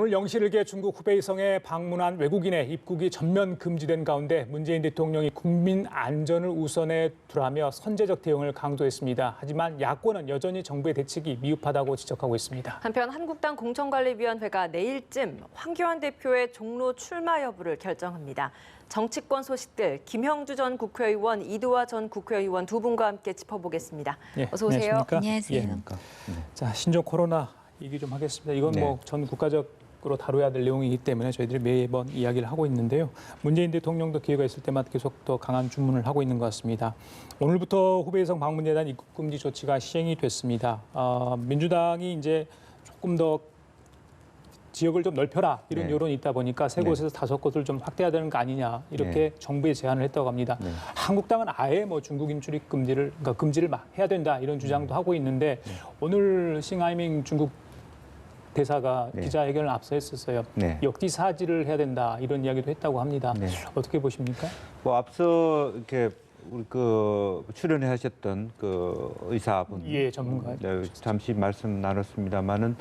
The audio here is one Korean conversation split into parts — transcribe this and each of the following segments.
오늘 0시를게 중국 후베이성에 방문한 외국인의 입국이 전면 금지된 가운데 문재인 대통령이 국민 안전을 우선에 두라며 선제적 대응을 강조했습니다. 하지만 야권은 여전히 정부의 대책이 미흡하다고 지적하고 있습니다. 한편 한국당 공천관리위원회가 내일쯤 황교안 대표의 종로 출마 여부를 결정합니다. 정치권 소식들 김형주 전 국회의원, 이두화 전 국회의원 두 분과 함께 짚어보겠습니다. 어서 오세요. 안녕하십니까? 안녕하세요. 자, 신종 코로나 얘기 좀 하겠습니다. 이건 뭐 전 국가적으로 다뤄야 될 내용이기 때문에 저희들이 매번 이야기를 하고 있는데요. 문재인 대통령도 기회가 있을 때마다 계속 더 강한 주문을 하고 있는 것 같습니다. 오늘부터 후베이성 방문에 대한 입국 금지 조치가 시행이 됐습니다. 민주당이 이제 조금 더 지역을 좀 넓혀라 이런 여론이 있다 보니까 세 곳에서 다섯 곳을 좀 확대해야 되는 거 아니냐 이렇게 정부에 제안을 했다고 합니다. 한국당은 아예 뭐 중국인 출입 금지를 그러니까 금지를 막 해야 된다 이런 주장도 하고 있는데 오늘 싱하이밍 중국 대사가 기자회견을 앞서 했었어요. 역지사지를 해야 된다 이런 이야기도 했다고 합니다. 어떻게 보십니까? 뭐 앞서 이렇게 우리 그 출연하셨던 그 의사분, 전문가 잠시 말씀 나눴습니다만은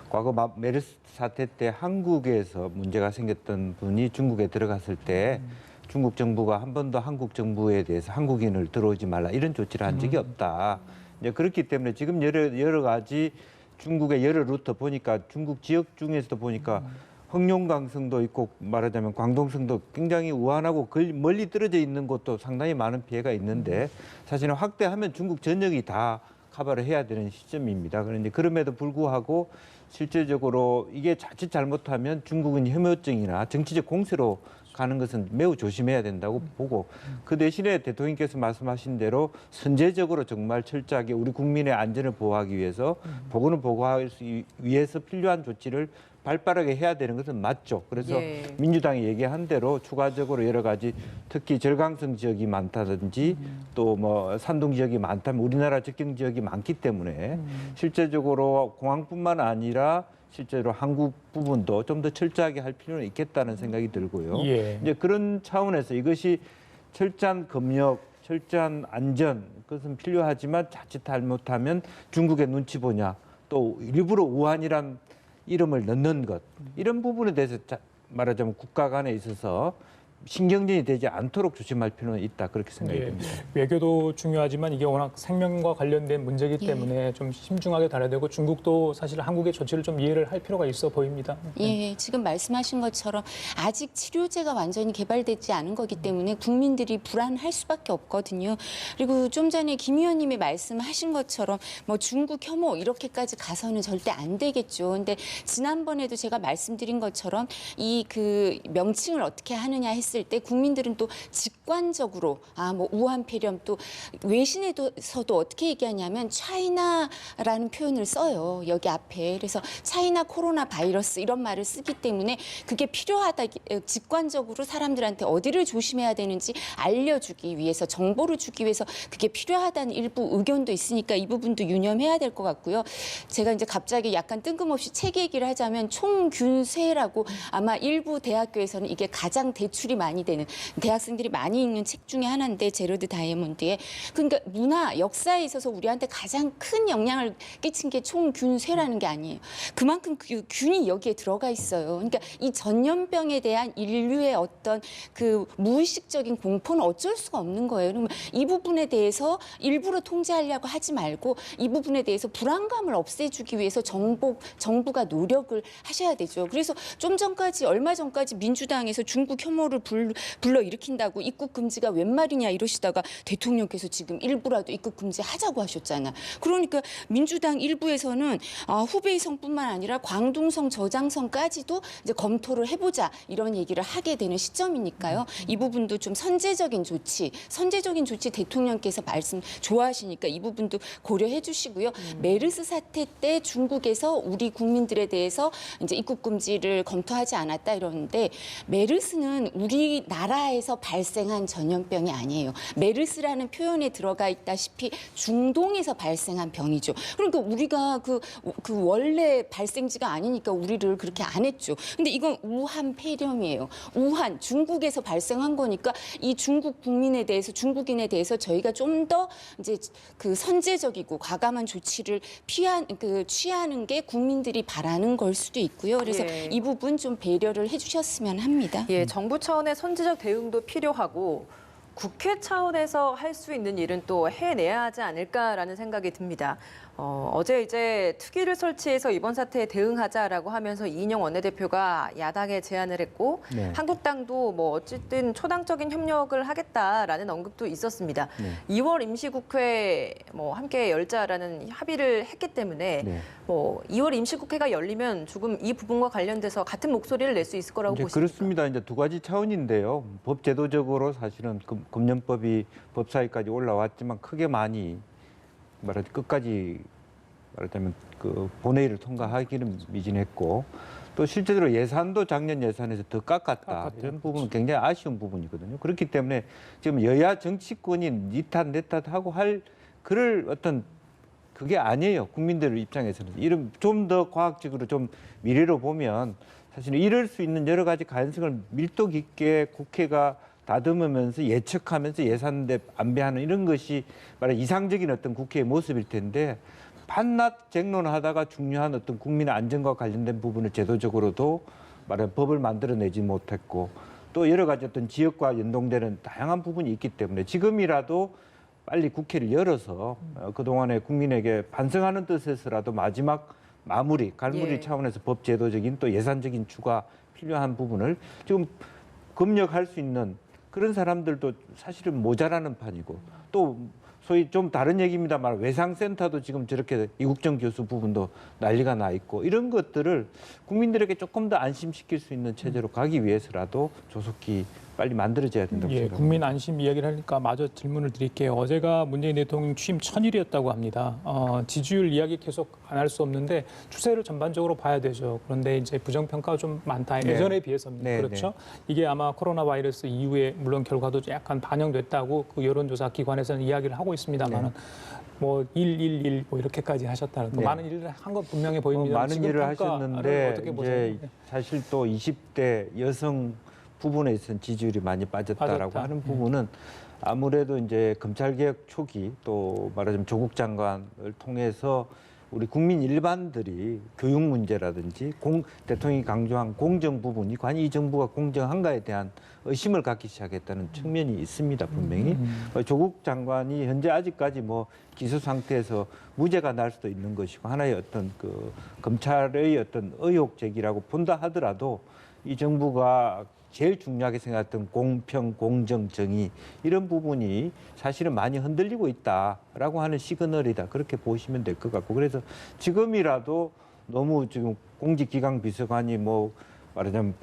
과거 메르스 사태 때 한국에서 문제가 생겼던 분이 중국에 들어갔을 때 중국 정부가 한 번도 한국 정부에 대해서 한국인을 들어오지 말라 이런 조치를 한 적이 없다. 이제 그렇기 때문에 지금 여러 가지 중국의 여러 루트 보니까 중국 지역 중에서도 보니까 흑룡강성도 있고 말하자면 광동성도 굉장히 우한하고 멀리 떨어져 있는 곳도 상당히 많은 피해가 있는데 사실은 확대하면 중국 전역이 다 커버를 해야 되는 시점입니다. 그런데 그럼에도 불구하고 실제적으로 이게 자칫 잘못하면 중국은 혐오증이나 정치적 공세로 가는 것은 매우 조심해야 된다고 보고 그 대신에 대통령께서 말씀하신 대로 선제적으로 정말 철저하게 우리 국민의 안전을 보호하기 위해서 보건을 보호하기 위해서 필요한 조치를 발빠르게 해야 되는 것은 맞죠. 그래서 민주당이 얘기한 대로 추가적으로 여러 가지 특히 절강성 지역이 많다든지 또 뭐 산둥 지역이 많다면 우리나라 접경 지역이 많기 때문에 실제적으로 공항뿐만 아니라 실제로 한국 부분도 좀 더 철저하게 할 필요는 있겠다는 생각이 들고요. 이제 그런 차원에서 이것이 철저한 검역, 철저한 안전 그것은 필요하지만 자칫 잘못하면 중국의 눈치 보냐 또 일부러 우한이란 이름을 넣는 것 이런 부분에 대해서 말하자면 국가 간에 있어서 신경전이 되지 않도록 조심할 필요는 있다 그렇게 생각이 듭니다. 외교도 중요하지만 이게 워낙 생명과 관련된 문제이기 때문에 좀 신중하게 다뤄야 되고 중국도 사실 한국의 조치를 좀 이해를 할 필요가 있어 보입니다. 지금 말씀하신 것처럼 아직 치료제가 완전히 개발되지 않은 거기 때문에 국민들이 불안할 수밖에 없거든요. 그리고 좀 전에 김 의원님이 말씀하신 것처럼 뭐 중국 혐오 이렇게까지 가서는 절대 안 되겠죠. 근데 지난번에도 제가 말씀드린 것처럼 이 그 명칭을 어떻게 하느냐 했을 때 국민들은 또 직관적으로 뭐 우한 폐렴 또 외신에서도 어떻게 얘기하냐면 차이나라는 표현을 써요. 여기 앞에. 그래서 차이나 코로나 바이러스 이런 말을 쓰기 때문에 그게 필요하다. 직관적으로 사람들한테 어디를 조심해야 되는지 알려주기 위해서 정보를 주기 위해서 그게 필요하다는 일부 의견도 있으니까 이 부분도 유념해야 될 것 같고요. 제가 이제 갑자기 약간 뜬금없이 책 얘기를 하자면 총균세라고 아마 일부 대학교에서는 이게 가장 대출이 많이 되는 대학생들이 많이 읽는 책 중에 하나인데 제로드 다이아몬드의 그러니까 문화 역사에 있어서 우리한테 가장 큰 영향을 끼친 게 총균세라는 게 아니에요. 그만큼 그 균이 여기에 들어가 있어요. 그러니까 이 전염병에 대한 인류의 어떤 그 무의식적인 공포는 어쩔 수가 없는 거예요. 그러면 이 부분에 대해서 일부러 통제하려고 하지 말고 이 부분에 대해서 불안감을 없애주기 위해서 정부가 노력을 하셔야 되죠. 그래서 좀 전까지 얼마 전까지 민주당에서 중국 혐오를 불러일으킨다고 입국 금지가 웬 말이냐 이러시다가 대통령께서 지금 일부라도 입국 금지 하자고 하셨잖아. 그러니까 민주당 일부에서는 후베이성뿐만 아니라 광둥성, 저장성까지도 이제 검토를 해보자 이런 얘기를 하게 되는 시점이니까요. 이 부분도 좀 선제적인 조치 대통령께서 말씀 좋아하시니까 이 부분도 고려해 주시고요. 메르스 사태 때 중국에서 우리 국민들에 대해서 이제 입국 금지를 검토하지 않았다 이러는데 메르스는 우리 우리나라에서 발생한 전염병이 아니에요. 메르스라는 표현에 들어가 있다시피 중동에서 발생한 병이죠. 그러니까 우리가 그 원래 발생지가 아니니까 우리를 그렇게 안 했죠. 근데 이건 우한 폐렴이에요. 우한, 중국에서 발생한 거니까 이 중국 국민에 대해서, 중국인에 대해서 저희가 좀 더 이제 그 선제적이고 과감한 조치를 취하는 게 국민들이 바라는 걸 수도 있고요. 그래서 예. 이 부분 좀 배려를 해주셨으면 합니다. 예, 정부 차원의 선제적 대응도 필요하고 국회 차원에서 할 수 있는 일은 또 해내야 하지 않을까라는 생각이 듭니다. 어제 이제 특위를 설치해서 이번 사태에 대응하자라고 하면서 이인영 원내대표가 야당에 제안을 했고 네. 한국당도 뭐 어쨌든 초당적인 협력을 하겠다라는 언급도 있었습니다. 네. 2월 임시국회 뭐 함께 열자라는 합의를 했기 때문에 네. 뭐 2월 임시국회가 열리면 조금 이 부분과 관련돼서 같은 목소리를 낼 수 있을 거라고 이제 보십니까? 그렇습니다. 이제 두 가지 차원인데요. 법 제도적으로 사실은 금연법이 법사위까지 올라왔지만 크게 많이 말하자면 끝까지 말하자면 그 본회의를 통과하기는 미진했고 또 실제로 예산도 작년 예산에서 더 깎았다. 이런 부분은 굉장히 아쉬운 부분이거든요. 그렇기 때문에 지금 여야 정치권이 니 탓 내 탓하고 할 그럴 어떤 그게 아니에요. 국민들 입장에서는. 이런 좀 더 과학적으로 좀 미래로 보면 사실은 이럴 수 있는 여러 가지 가능성을 밀도 깊게 국회가 다듬으면서 예측하면서 예산대 안배하는 이런 것이 말해 이상적인 어떤 국회의 모습일 텐데 반낮 쟁론하다가 중요한 어떤 국민의 안전과 관련된 부분을 제도적으로도 말해 법을 만들어내지 못했고 또 여러 가지 어떤 지역과 연동되는 다양한 부분이 있기 때문에 지금이라도 빨리 국회를 열어서 그동안에 국민에게 반성하는 뜻에서라도 마지막 마무리, 갈무리 예. 차원에서 법 제도적인 또 예산적인 추가 필요한 부분을 지금 검역할 수 있는 그런 사람들도 사실은 모자라는 판이고 또 소위 좀 다른 얘기입니다만 외상센터도 지금 저렇게 이국정 교수 부분도 난리가 나 있고 이런 것들을 국민들에게 조금 더 안심시킬 수 있는 체제로 가기 위해서라도 조속히 빨리 만들어져야 된다고 예, 생각합니다. 국민 안심 이야기를 하니까 마저 질문을 드릴게요. 어제가 문재인 대통령 취임 1000일이었다고 합니다. 지지율 이야기 계속 안 할 수 없는데 추세를 전반적으로 봐야 되죠. 그런데 이제 부정평가가 좀 많다. 네. 예전에 비해서는 네, 그렇죠. 이게 아마 코로나 바이러스 이후에 물론 결과도 약간 반영됐다고 그 여론조사 기관에서는 이야기를 하고 있습니다만은 뭐 111 뭐 이렇게까지 하셨다는 네. 많은 일을 한 건 분명해 보입니다. 많은 지금 일을 평가를 하셨는데 어떻게 보세요? 이제 사실 또 20대 여성 부분에 있어서는 지지율이 많이 빠졌다라고 빠졌다. 하는 부분은 아무래도 이제 검찰개혁 초기 또 말하자면 조국 장관을 통해서 우리 국민 일반들이 교육 문제라든지 대통령이 강조한 공정 부분이 과연 이 정부가 공정한가에 대한 의심을 갖기 시작했다는 측면이 있습니다, 분명히. 조국 장관이 현재 아직까지 뭐 기소 상태에서 무죄가 날 수도 있는 것이고 하나의 어떤 그 검찰의 어떤 의혹 제기라고 본다 하더라도 이 정부가 제일 중요하게 생각했던 공평, 공정, 정의 이런 부분이 사실은 많이 흔들리고 있다라고 하는 시그널이다. 그렇게 보시면 될 것 같고 그래서 지금이라도 너무 지금 공직기강 비서관이 뭐 말하자면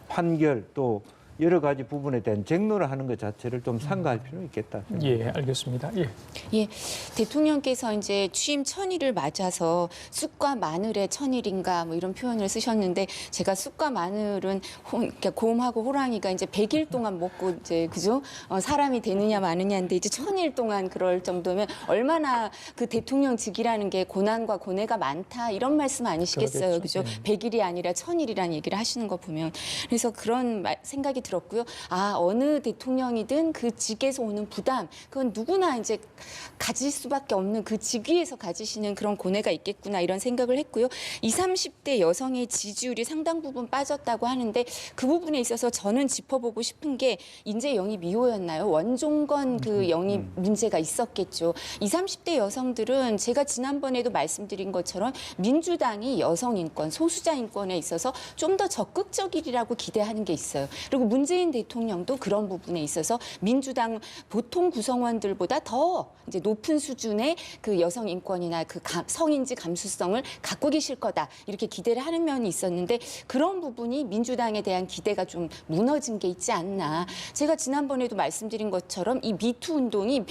판결 또 여러 가지 부분에 대한 쟁론을 하는 것 자체를 좀 삼가할 필요는 있겠다. 예, 알겠습니다. 예. 예, 대통령께서 이제 취임 1000일을 맞아서 쑥과 마늘의 1000일인가 뭐 이런 표현을 쓰셨는데 제가 쑥과 마늘은 그러니까 곰하고 호랑이가 이제 100일 동안 먹고 이제 그죠? 사람이 되느냐 마느냐인데 이제 1000일 동안 그럴 정도면 얼마나 그 대통령직이라는 게 고난과 고뇌가 많다 이런 말씀 아니시겠어요, 그러겠죠. 그죠? 100일이 아니라 1000일이라는 얘기를 하시는 거 보면 그래서 그런 생각이 들었고요. 아, 어느 대통령이든 그 직에서 오는 부담, 그건 누구나 이제 가질 수밖에 없는 그 직위에서 가지시는 그런 고뇌가 있겠구나 이런 생각을 했고요. 20, 30대 여성의 지지율이 상당 부분 빠졌다고 하는데 그 부분에 있어서 저는 짚어보고 싶은 게 인재 영입 2호였나요? 원종건 그 영입 문제가 있었겠죠. 20, 30대 여성들은 제가 지난번에도 말씀드린 것처럼 민주당이 여성 인권, 소수자 인권에 있어서 좀 더 적극적이라고 기대하는 게 있어요. 그리고 문재인 대통령도 그런 부분에 있어서 민주당 보통 구성원들보다 더 이제 높은 수준의 그 여성 인권이나 그 성인지 감수성을 갖고 계실 거다 이렇게 기대를 하는 면이 있었는데 그런 부분이 민주당에 대한 기대가 좀 무너진 게 있지 않나. 제가 지난번에도 말씀드린 것처럼 이 미투 운동이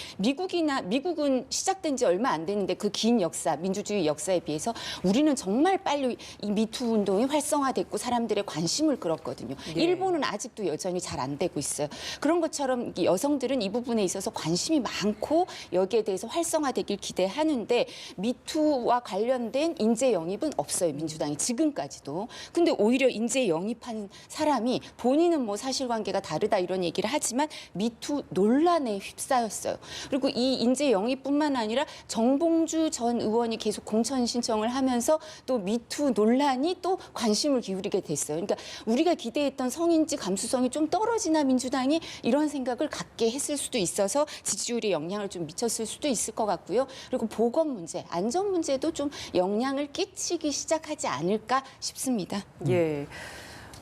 미국은 시작된 지 얼마 안 됐는데 그 긴 역사, 민주주의 역사에 비해서 우리는 정말 빨리 이 미투 운동이 활성화됐고 사람들의 관심을 끌었거든요. 예. 일본은 아직도 여전히 잘 안 되고 있어요. 그런 것처럼 이 여성들은 이 부분에 있어서 관심이 많고 여기에 대해서 활성화되길 기대하는데 미투와 관련된 인재 영입은 없어요. 민주당이 지금까지도. 근데 오히려 인재 영입한 사람이 본인은 뭐 사실관계가 다르다 이런 얘기를 하지만 미투 논란에 휩싸였어요. 그리고 이 인재 영입뿐만 아니라 정봉주 전 의원이 계속 공천 신청을 하면서 또 미투 논란이 또 관심을 기울이게 됐어요. 그러니까 우리가 기대했던 성인지 감수성이 좀 떨어지나 민주당이 이런 생각을 갖게 했을 수도 있어서 지지율에 영향을 좀 미쳤을 수도 있을 것 같고요. 그리고 보건 문제, 안전 문제도 좀 영향을 끼치기 시작하지 않을까 싶습니다. 예.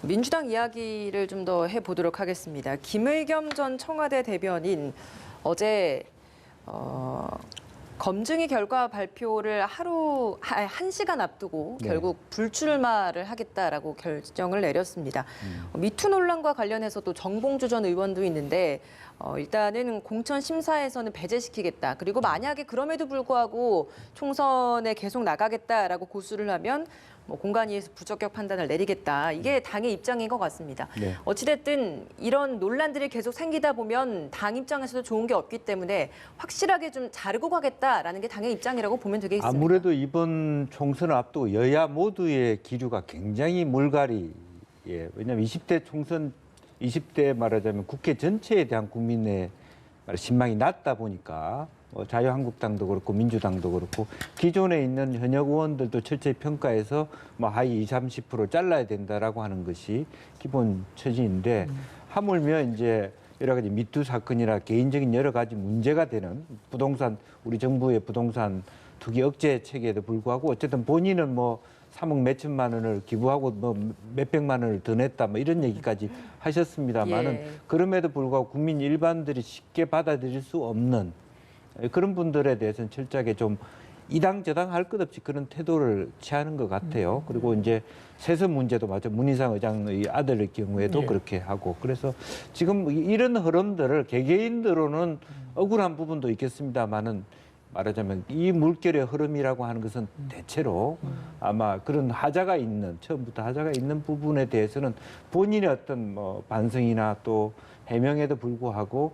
민주당 이야기를 좀 더 해보도록 하겠습니다. 김의겸 전 청와대 대변인 어제 검증이 결과 발표를 하루 1시간 앞두고 네. 결국 불출마를 하겠다라고 결정을 내렸습니다. 미투 논란과 관련해서도 정봉주 전 의원도 있는데 일단은 공천 심사에서는 배제시키겠다. 그리고 만약에 그럼에도 불구하고 총선에 계속 나가겠다라고 고수를 하면 뭐 공관위에서 부적격 판단을 내리겠다. 이게 당의 입장인 것 같습니다. 네. 어찌됐든 이런 논란들이 계속 생기다 보면 당 입장에서도 좋은 게 없기 때문에 확실하게 좀 자르고 가겠다라는 게 당의 입장이라고 보면 되겠습니다. 아무래도 이번 총선을 앞두고 여야 모두의 기류가 굉장히 물갈이. 예, 왜냐하면 20대 총선, 20대 말하자면 국회 전체에 대한 국민의 신망이 낮다 보니까 자유한국당도 그렇고 민주당도 그렇고 기존에 있는 현역 의원들도 철저히 평가해서 뭐 하위 20, 30% 잘라야 된다라고 하는 것이 기본 처지인데 하물며 이제 여러 가지 미투 사건이나 개인적인 여러 가지 문제가 되는 부동산, 우리 정부의 부동산 투기 억제 체계에도 불구하고 어쨌든 본인은 뭐 3억 몇천만 원을 기부하고 뭐 몇백만 원을 더 냈다 뭐 이런 얘기까지 하셨습니다만은 예. 그럼에도 불구하고 국민 일반들이 쉽게 받아들일 수 없는 그런 분들에 대해서는 철저하게 좀 이당저당 할 것 없이 그런 태도를 취하는 것 같아요. 그리고 이제 세습 문제도 마찬가지 문희상 의장의 아들의 경우에도 예. 그렇게 하고 그래서 지금 이런 흐름들을 개개인으로는 억울한 부분도 있겠습니다만은 말하자면 이 물결의 흐름이라고 하는 것은 대체로 아마 그런 하자가 있는 처음부터 하자가 있는 부분에 대해서는 본인의 어떤 뭐 반성이나 또 해명에도 불구하고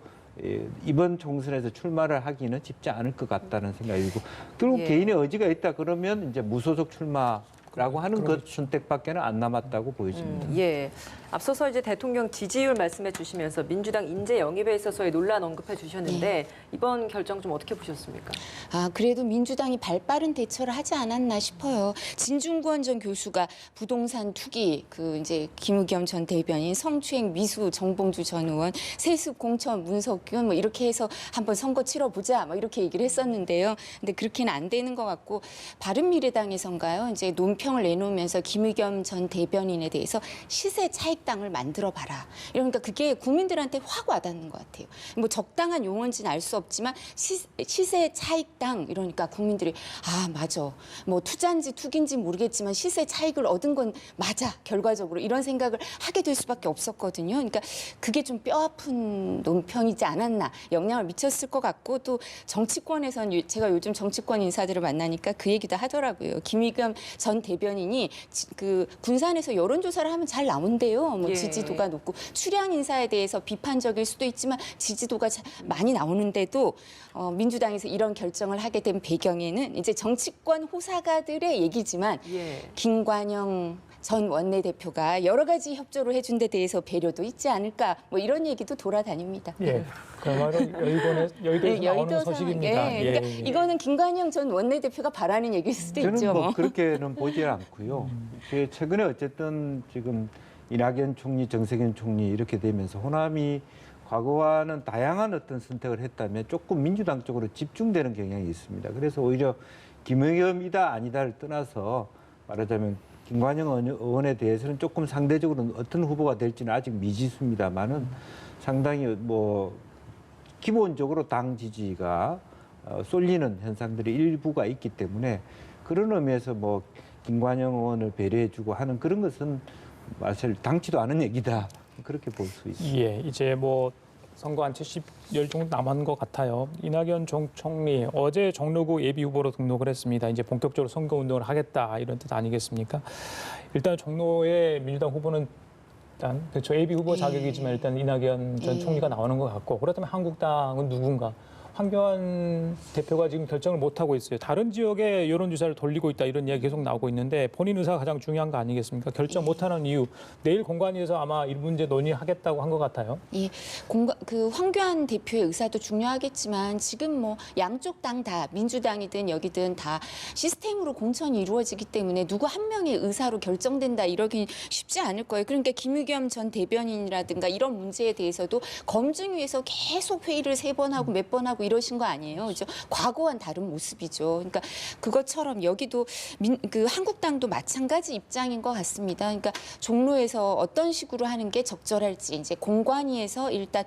이번 총선에서 출마를 하기는 쉽지 않을 것 같다는 생각이고 결국 예. 개인의 의지가 있다 그러면 이제 무소속 출마라고 하는 것 선택밖에는 안 남았다고 보여집니다. 예. 앞서서 이제 대통령 지지율 말씀해 주시면서 민주당 인재 영입에 있어서의 논란 언급해 주셨는데 이번 결정 좀 어떻게 보셨습니까? 아, 그래도 민주당이 발빠른 대처를 하지 않았나 싶어요. 진중권 전 교수가 부동산 투기, 이제 김의겸 전 대변인, 성추행 미수 정봉주 전 의원, 세습 공천 문석균 뭐 이렇게 해서 한번 선거 치러보자 뭐 이렇게 얘기를 했었는데요. 근데 그렇게는 안 되는 것 같고 바른미래당에선가요? 이제 논평을 내놓으면서 김의겸 전 대변인에 대해서 시세 차익당을 만들어 봐라. 이러니까 그게 국민들한테 확 와닿는 것 같아요. 뭐 적당한 용어인지는 알 수 없지만 시세 차익당 이러니까 국민들이 아 맞아. 뭐 투자인지 투기인지 모르겠지만 시세 차익을 얻은 건 맞아. 결과적으로 이런 생각을 하게 될 수밖에 없었거든요. 그러니까 그게 좀 뼈아픈 논평이지 않았나 영향을 미쳤을 것 같고 또 정치권에서는 제가 요즘 정치권 인사들을 만나니까 그 얘기도 하더라고요. 김의겸 전 대변인이 그 군산에서 여론조사를 하면 잘 나온대요. 뭐 예. 지지도가 높고 출향 인사에 대해서 비판적일 수도 있지만 지지도가 많이 나오는데도 민주당에서 이런 결정을 하게 된 배경에는 이제 정치권 호사가들의 얘기지만 예. 김관영 전 원내대표가 여러 가지 협조를 해준 데 대해서 배려도 있지 않을까 뭐 이런 얘기도 돌아다닙니다. 예, 그야말로 여의도에서 나오는 소식입니다. 예, 그러니까 이거는 김관영 전 원내대표가 바라는 얘기일 수도 저는 있죠. 뭐 그렇게는 보지 않고요. 최근에 어쨌든 지금 이낙연 총리, 정세균 총리 이렇게 되면서 호남이 과거와는 다양한 어떤 선택을 했다면 조금 민주당 쪽으로 집중되는 경향이 있습니다. 그래서 오히려 김의겸이다 아니다를 떠나서 말하자면 김관영 의원에 대해서는 조금 상대적으로 어떤 후보가 될지는 아직 미지수입니다만은 상당히 뭐 기본적으로 당 지지가 쏠리는 현상들이 일부가 있기 때문에 그런 의미에서 뭐 김관영 의원을 배려해주고 하는 그런 것은 사실 당치도 않은 얘기다 그렇게 볼 수 있습니다. 예, 이제 뭐 선거 한 70여 정도 남은 것 같아요. 이낙연 총리 어제 종로구 예비 후보로 등록을 했습니다. 이제 본격적으로 선거 운동을 하겠다 이런 뜻 아니겠습니까? 일단 종로의 민주당 후보는 일단 그렇죠. AB 후보 자격이지만 일단 이낙연 전 총리가 나오는 것 같고 그렇다면 한국당은 누군가? 황교안 대표가 지금 결정을 못 하고 있어요. 다른 지역에 여론조사를 돌리고 있다 이런 이야기 계속 나오고 있는데 본인 의사가 가장 중요한 거 아니겠습니까? 결정 못하는 이유 내일 공관위에서 아마 이 문제 논의하겠다고 한 것 같아요. 예, 그 황교안 대표의 의사도 중요하겠지만 지금 뭐 양쪽 당 다 민주당이든 여기든 다 시스템으로 공천이 이루어지기 때문에 누구 한 명의 의사로 결정된다 이러긴 쉽지 않을 거예요. 그러니까 김의겸 전 대변인이라든가 이런 문제에 대해서도 검증위에서 계속 회의를 3번 하고 몇 번 하고 이러신 거 아니에요. 그죠? 과거와는 다른 모습이죠. 그러니까 그것처럼 여기도 그 한국당도 마찬가지 입장인 것 같습니다. 그러니까 종로에서 어떤 식으로 하는 게 적절할지 이제 공관위에서 일단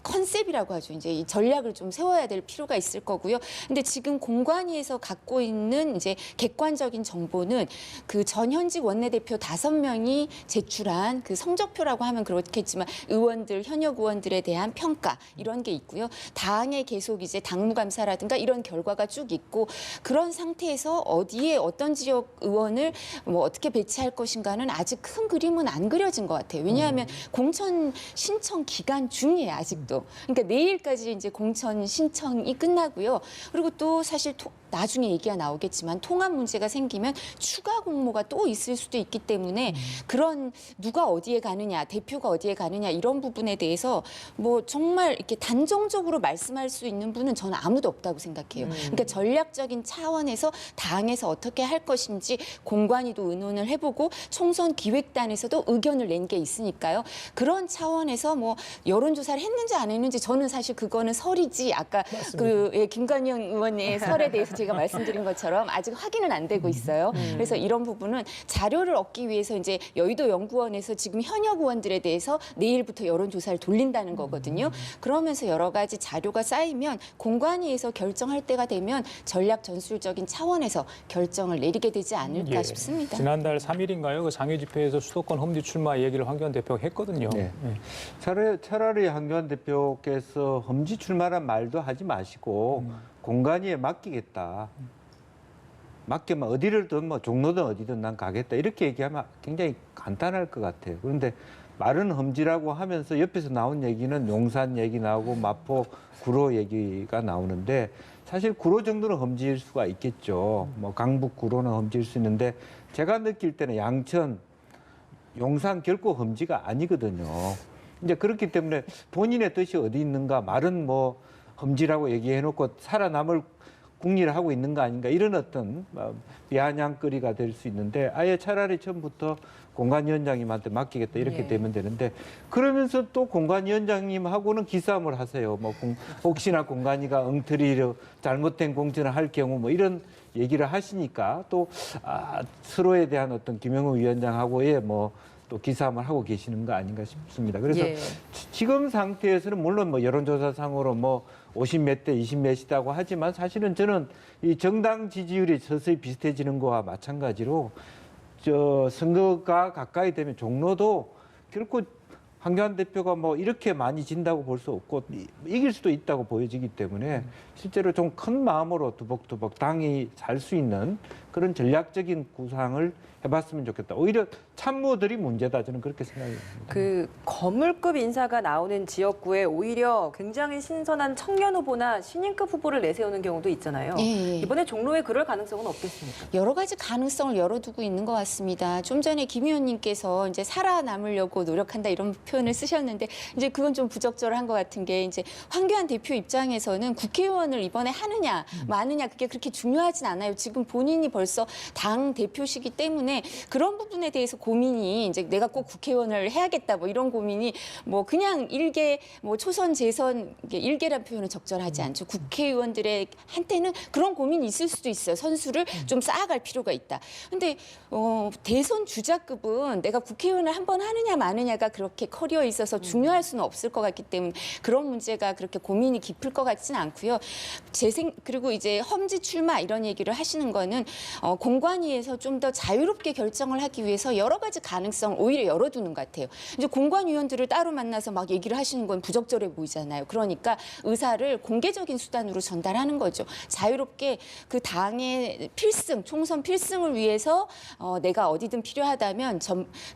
컨셉이라고 하죠. 이제 이 전략을 좀 세워야 될 필요가 있을 거고요. 근데 지금 공관위에서 갖고 있는 이제 객관적인 정보는 그 전현직 원내대표 5명이 제출한 그 성적표라고 하면 그렇겠지만 의원들 현역 의원들에 대한 평가 이런 게 있고요. 당에 계속 이제 당무감사라든가 이런 결과가 쭉 있고 그런 상태에서 어디에 어떤 지역 의원을 뭐 어떻게 배치할 것인가는 아직 큰 그림은 안 그려진 것 같아요. 왜냐하면 공천 신청 기간 중이에요, 아직도. 그러니까 내일까지 이제 공천 신청이 끝나고요. 그리고 또 사실 나중에 얘기가 나오겠지만 통합 문제가 생기면 추가 공모가 또 있을 수도 있기 때문에 그런 누가 어디에 가느냐, 대표가 어디에 가느냐 이런 부분에 대해서 뭐 정말 이렇게 단정적으로 말씀할 수 있는 분은 저는 아무도 없다고 생각해요. 그러니까 전략적인 차원에서 당에서 어떻게 할 것인지 공관위도 의논을 해보고 총선 기획단에서도 의견을 낸 게 있으니까요. 그런 차원에서 뭐 여론조사를 했는지 안 했는지 저는 사실 그거는 설이지 아까 그 김관영 의원의 설에 대해서 제가 말씀드린 것처럼 아직 확인은 안 되고 있어요. 그래서 이런 부분은 자료를 얻기 위해서 이제 여의도 연구원에서 지금 현역 의원들에 대해서 내일부터 여론조사를 돌린다는 거거든요. 그러면서 여러 가지 자료가 쌓이면 공관위에서 결정할 때가 되면 전략 전술적인 차원에서 결정을 내리게 되지 않을까 싶습니다. 지난달 3일인가요? 그 장외 집회에서 수도권 험지 출마 얘기를 황교안 대표가 했거든요. 네. 차라리 황교안 대표께서 험지 출마란 말도 하지 마시고 공관위에 맡기겠다. 맡기면 어디를든 뭐 종로든 어디든 난 가겠다. 이렇게 얘기하면 굉장히 간단할 것 같아요. 그런데 말은 험지라고 하면서 옆에서 나온 얘기는 용산 얘기 나오고 마포, 구로 얘기가 나오는데 사실 구로 정도는 험지일 수가 있겠죠. 뭐 강북 구로는 험지일 수 있는데 제가 느낄 때는 양천, 용산 결코 험지가 아니거든요. 이제 그렇기 때문에 본인의 뜻이 어디 있는가 말은 뭐 험지라고 얘기해놓고 살아남을 궁리를 하고 있는 거 아닌가 이런 어떤 비아냥거리가 될 수 있는데 아예 차라리 처음부터 공관위원장님한테 맡기겠다 이렇게 되면 되는데 그러면서 또 공관위원장님하고는 기싸움을 하세요. 뭐 혹시나 공관위가 엉터리로 잘못된 공천을 할 경우 뭐 이런 얘기를 하시니까 또 서로에 대한 어떤 김영우 위원장하고의 뭐 또 기싸움을 하고 계시는 거 아닌가 싶습니다. 그래서 지금 상태에서는 물론 뭐 여론조사상으로 뭐 50몇 대, 20몇이라고 하지만 사실은 저는 이 정당 지지율이 서서히 비슷해지는 거와 마찬가지로 선거가 가까이 되면 종로도 결코 황교안 대표가 뭐 이렇게 많이 진다고 볼 수 없고 이길 수도 있다고 보여지기 때문에 실제로 좀 큰 마음으로 두벅두벅 당이 살 수 있는 그런 전략적인 구상을 해봤으면 좋겠다. 오히려 참모들이 문제다. 저는 그렇게 생각합니다. 그 거물급 인사가 나오는 지역구에 오히려 굉장히 신선한 청년 후보나 신인급 후보를 내세우는 경우도 있잖아요. 이번에 종로에 그럴 가능성은 없겠습니까? 여러 가지 가능성을 열어두고 있는 것 같습니다. 좀 전에 김 의원님께서 이제 살아남으려고 노력한다 이런 표현을 쓰셨는데 이제 그건 좀 부적절한 것 같은 게 이제 황교안 대표 입장에서는 국회의원을 이번에 하느냐 마느냐 그게 그렇게 중요하진 않아요. 지금 본인이 벌써 당 대표시기 때문에 그런 부분에 대해서 고민이 이제 내가 꼭 국회의원을 해야겠다 뭐 이런 고민이 뭐 그냥 일개 뭐 초선 재선 일개란 표현은 적절하지 않죠. 국회의원들의 한테는 그런 고민이 있을 수도 있어요. 선수를 좀 쌓아갈 필요가 있다. 근데 대선 주자급은 내가 국회의원을 한 번 하느냐 마느냐가 그렇게 커리어에 있어서 중요할 수는 없을 것 같기 때문에 그런 문제가 그렇게 고민이 깊을 것 같지는 않고요. 그리고 이제 험지 출마 이런 얘기를 하시는 거는 공관위에서 좀 더 자유롭게 결정을 하기 위해서 여러 가지 가능성을 오히려 열어두는 것 같아요. 이제 공관위원들을 따로 만나서 막 얘기를 하시는 건 부적절해 보이잖아요. 그러니까 의사를 공개적인 수단으로 전달하는 거죠. 자유롭게 그 당의 필승, 총선 필승을 위해서 내가 어디든 필요하다면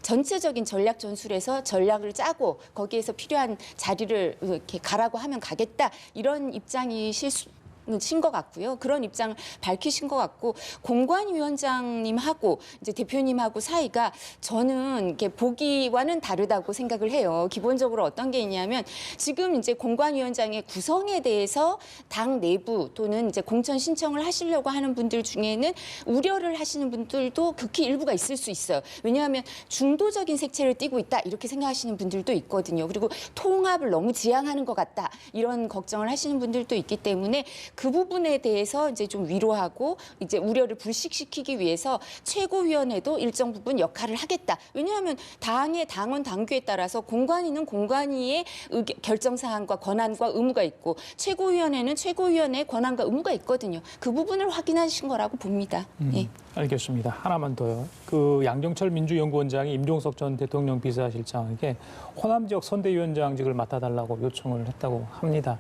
전체적인 전략 전술에서 전략을 짜고 거기에서 필요한 자리를 이렇게 가라고 하면 가겠다. 이런 입장이 신 것 같고요. 그런 입장을 밝히신 것 같고 공관위원장님하고 이제 대표님하고 사이가 저는 이렇게 보기와는 다르다고 생각을 해요. 기본적으로 어떤 게 있냐면 지금 이제 공관위원장의 구성에 대해서 당 내부 또는 이제 공천 신청을 하시려고 하는 분들 중에는 우려를 하시는 분들도 극히 일부가 있을 수 있어요. 왜냐하면 중도적인 색채를 띠고 있다 이렇게 생각하시는 분들도 있거든요. 그리고 통합을 너무 지향하는 것 같다 이런 걱정을 하시는 분들도 있기 때문에 그 부분에 대해서 이제 좀 위로하고 이제 우려를 불식시키기 위해서 최고위원회도 일정 부분 역할을 하겠다. 왜냐하면 당의 당원 당규에 따라서 공관위는 공관위의 결정 사항과 권한과 의무가 있고 최고위원회는 최고위원회의 권한과 의무가 있거든요. 그 부분을 확인하신 거라고 봅니다. 예. 알겠습니다. 하나만 더요. 그 양정철 민주연구원장이 임종석 전 대통령 비서실장에게 호남 지역 선대위원장직을 맡아달라고 요청을 했다고 합니다.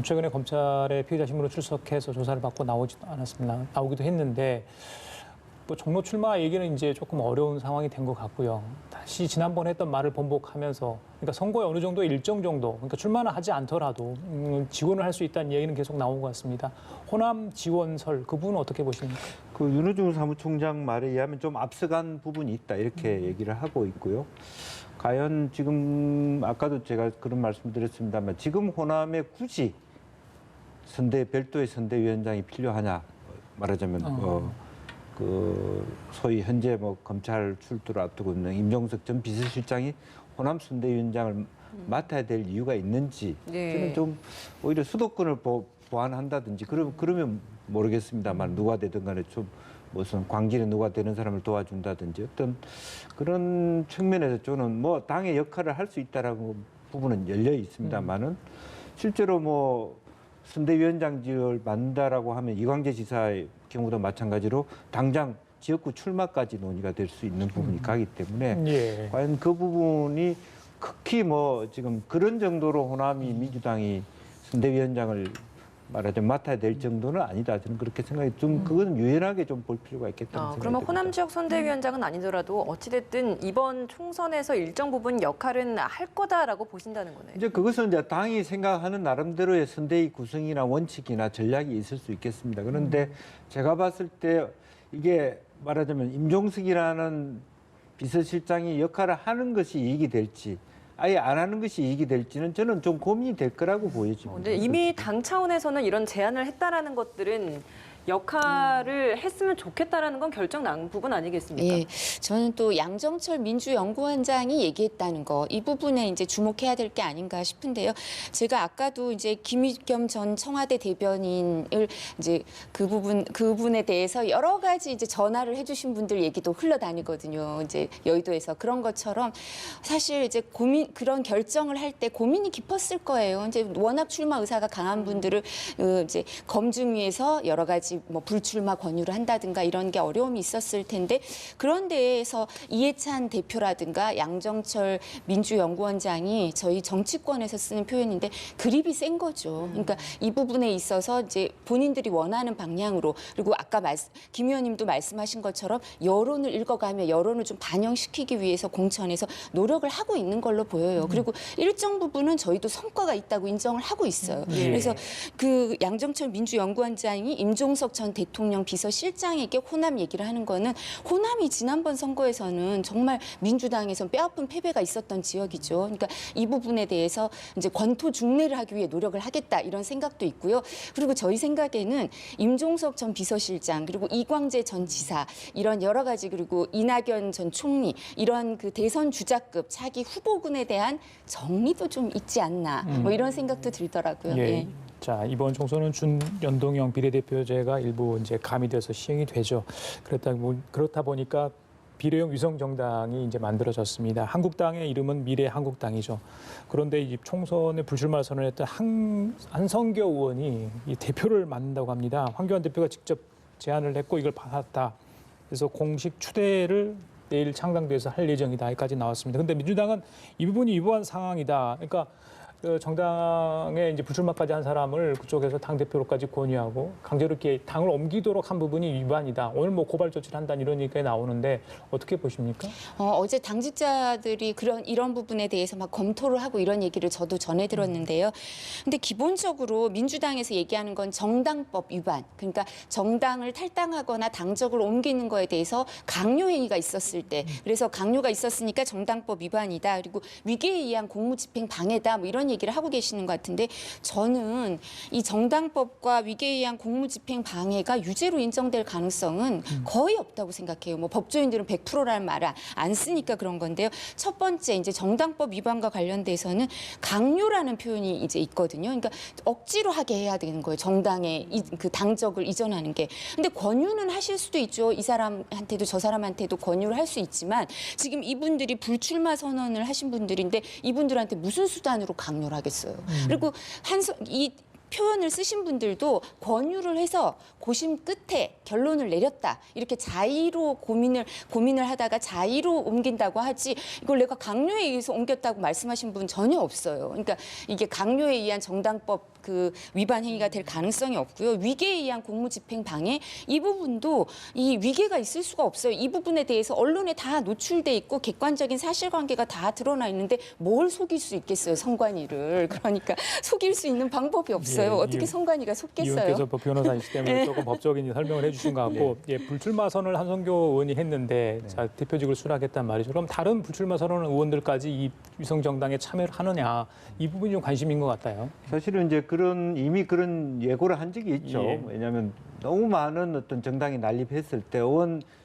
최근에 검찰의 피의자 신문으로 출석해서 조사를 받고 나오기도 했는데 뭐 종로 출마 얘기는 이제 조금 어려운 상황이 된 것 같고요. 다시 지난번에 했던 말을 번복하면서 그러니까 선거에 어느 정도 일정 정도 그러니까 출마는 하지 않더라도 지원을 할 수 있다는 얘기는 계속 나온 것 같습니다. 호남 지원설 그 부분은 어떻게 보십니까? 그 윤호중 사무총장 말에 의하면 좀 앞서간 부분이 있다 이렇게 얘기를 하고 있고요. 과연 지금 아까도 제가 그런 말씀드렸습니다만 지금 호남에 굳이 별도의 선대위원장이 필요하냐 말하자면 그 소위 현재 뭐 검찰 출두를 앞두고 있는 임종석 전 비서실장이 호남 선대위원장을 맡아야 될 이유가 있는지 저는 좀 오히려 수도권을 보완한다든지 그러면 모르겠습니다만 누가 되든 간에 좀 무슨 광진에 누가 되는 사람을 도와준다든지 어떤 그런 측면에서 저는 뭐 당의 역할을 할 수 있다라는 부분은 열려 있습니다만은 실제로 뭐 선대위원장직을 만든다라고 하면 이광재 지사의 경우도 마찬가지로 당장 지역구 출마까지 논의가 될 수 있는 부분이 가기 때문에 과연 그 부분이 극히 뭐 지금 그런 정도로 호남이 민주당이 선대위원장을 말하자면 맡아야 될 정도는 아니다. 저는 그렇게 생각이 좀 그건 유연하게 좀 볼 필요가 있겠다는 생각이 그러면 듭니다. 호남 지역 선대위원장은 아니더라도 어찌됐든 이번 총선에서 일정 부분 역할은 할 거다라고 보신다는 거네요. 이제 그것은 이제 당이 생각하는 나름대로의 선대위 구성이나 원칙이나 전략이 있을 수 있겠습니다. 그런데 제가 봤을 때 이게 말하자면 임종석이라는 비서실장이 역할을 하는 것이 이익이 될지 아예 안 하는 것이 이익이 될지는 저는 좀 고민이 될 거라고 보여집니다. 근데 이미 당 차원에서는 이런 제안을 했다라는 것들은 역할을 했으면 좋겠다라는 건 결정 난 부분 아니겠습니까? 예, 저는 또 양정철 민주연구원장이 얘기했다는 거 이 부분에 이제 주목해야 될 게 아닌가 싶은데요. 제가 아까도 이제 김의겸 전 청와대 대변인을 이제 그 부분에 대해서 여러 가지 이제 전화를 해주신 분들 얘기도 흘러다니거든요. 이제 여의도에서 그런 것처럼 사실 이제 그런 결정을 할 때 고민이 깊었을 거예요. 이제 워낙 출마 의사가 강한 분들을 이제 검증위에서 여러 가지 뭐 불출마 권유를 한다든가 이런 게 어려움이 있었을 텐데 그런 데에서 이해찬 대표라든가 양정철 민주연구원장이 저희 정치권에서 쓰는 표현인데 그립이 센 거죠. 그러니까 이 부분에 있어서 이제 본인들이 원하는 방향으로 그리고 아까 김 의원님도 말씀하신 것처럼 여론을 읽어가며 여론을 좀 반영시키기 위해서 공천에서 노력을 하고 있는 걸로 보여요. 그리고 일정 부분은 저희도 성과가 있다고 인정을 하고 있어요. 그래서 그 양정철 민주연구원장이 임종석 전 대통령 비서실장에게 호남 얘기를 하는 거는 호남이 지난번 선거에서는 정말 민주당에선 뼈아픈 패배가 있었던 지역이죠. 그러니까 이 부분에 대해서 이제 권토 중례를 하기 위해 노력을 하겠다 이런 생각도 있고요. 그리고 저희 생각에는 임종석 전 비서실장 그리고 이광재 전 지사 이런 여러 가지 그리고 이낙연 전 총리 이런 그 대선 주자급 차기 후보군에 대한 정리도 좀 있지 않나 뭐 이런 생각도 들더라고요. 예. 자, 이번 총선은 준연동형 비례대표제가 일부 이제 가미돼서 시행이 되죠. 그렇다 보니까 비례형 위성정당이 이제 만들어졌습니다. 한국당의 이름은 미래한국당이죠. 그런데 이 총선에 불출마를 선언했던 한성교 의원이 이 대표를 맡는다고 합니다. 황교안 대표가 직접 제안을 했고 이걸 받았다. 그래서 공식 추대를 내일 창당돼서 할 예정이다. 여기까지 나왔습니다. 근데 민주당은 이 부분이 위법한 상황이다. 그러니까 정당에 이제 불출마까지 한 사람을 그쪽에서 당 대표로까지 권유하고 강제로 이렇게 당을 옮기도록 한 부분이 위반이다. 오늘 뭐 고발 조치를 한다는 이런 얘기가 나오는데 어떻게 보십니까? 어제 당직자들이 이런 부분에 대해서 막 검토를 하고 이런 얘기를 저도 전해 들었는데요. 근데 기본적으로 민주당에서 얘기하는 건 정당법 위반. 그러니까 정당을 탈당하거나 당적을 옮기는 거에 대해서 강요 행위가 있었을 때, 그래서 강요가 있었으니까 정당법 위반이다. 그리고 위계에 의한 공무집행 방해다. 뭐 이런 얘기를 하고 계시는 것 같은데, 저는 이 정당법과 위계에 의한 공무집행 방해가 유죄로 인정될 가능성은 거의 없다고 생각해요. 뭐 법조인들은 100%라는 말을 안 쓰니까 그런 건데요. 첫 번째 이제 정당법 위반과 관련돼서는 강요라는 표현이 이제 있거든요. 그러니까 억지로 하게 해야 되는 거예요. 정당에 그 당적을 이전하는 게. 근데 권유는 하실 수도 있죠. 이 사람한테도 저 사람한테도 권유를 할 수 있지만 지금 이분들이 불출마 선언을 하신 분들인데 이분들한테 무슨 수단으로 강요를 하겠어요. 그리고 이 표현을 쓰신 분들도 권유를 해서 고심 끝에 결론을 내렸다. 이렇게 자의로 고민을 하다가 자의로 옮긴다고 하지, 이걸 내가 강요에 의해서 옮겼다고 말씀하신 분 전혀 없어요. 그러니까 이게 강요에 의한 정당법 그 위반 행위가 될 가능성이 없고요. 위계에 의한 공무집행 방해, 이 부분도 이 위계가 있을 수가 없어요. 이 부분에 대해서 언론에 다 노출돼 있고 객관적인 사실관계가 다 드러나 있는데 뭘 속일 수 있겠어요, 선관위를. 그러니까 속일 수 있는 방법이 없어요. 어떻게 선관위가 속겠어요? 의원께서 변호사이시 때문에 조금 법적인 설명을 해주신 것 같고, 불출마 선언을 한성교 의원이 했는데 자, 대표직을 수락했단 말이죠. 그럼 다른 불출마 선언 의원들까지 이 위성정당에 참여를 하느냐, 이 부분이 좀 관심인 것 같아요. 사실은 이제 이미 그런 예고를 한 적이 있죠. 왜냐하면 너무 많은 어떤 정당이 난립했을 때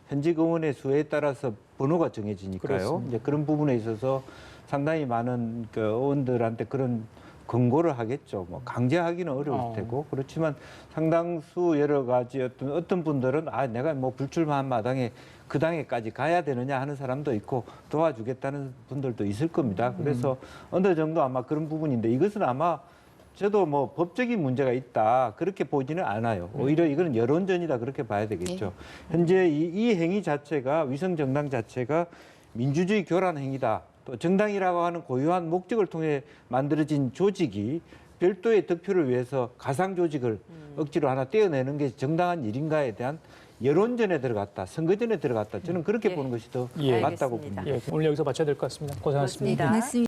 현직 의원의 수에 따라서 번호가 정해지니까요. 그렇습니다. 이제 그런 부분에 있어서 상당히 많은 그 의원들한테 그런 권고를 하겠죠. 뭐 강제하기는 어려울 테고. 그렇지만 상당수 여러 가지 어떤 분들은 내가 뭐 불출마한 마당에 그 당에까지 가야 되느냐 하는 사람도 있고 도와주겠다는 분들도 있을 겁니다. 그래서 어느 정도 아마 그런 부분인데, 이것은 아마 저도 뭐 법적인 문제가 있다 그렇게 보지는 않아요. 오히려 이거는 여론전이다 그렇게 봐야 되겠죠. 현재 이 행위 자체가, 위성 정당 자체가 민주주의 교란 행위다. 또 정당이라고 하는 고유한 목적을 통해 만들어진 조직이 별도의 득표를 위해서 가상 조직을 억지로 하나 떼어내는 게 정당한 일인가에 대한 여론전에 들어갔다, 선거전에 들어갔다. 저는 그렇게 보는 것이 더 맞다고 알겠습니다. 봅니다. 오늘 여기서 마쳐야 될 것 같습니다. 고생하셨습니다. 고맙습니다.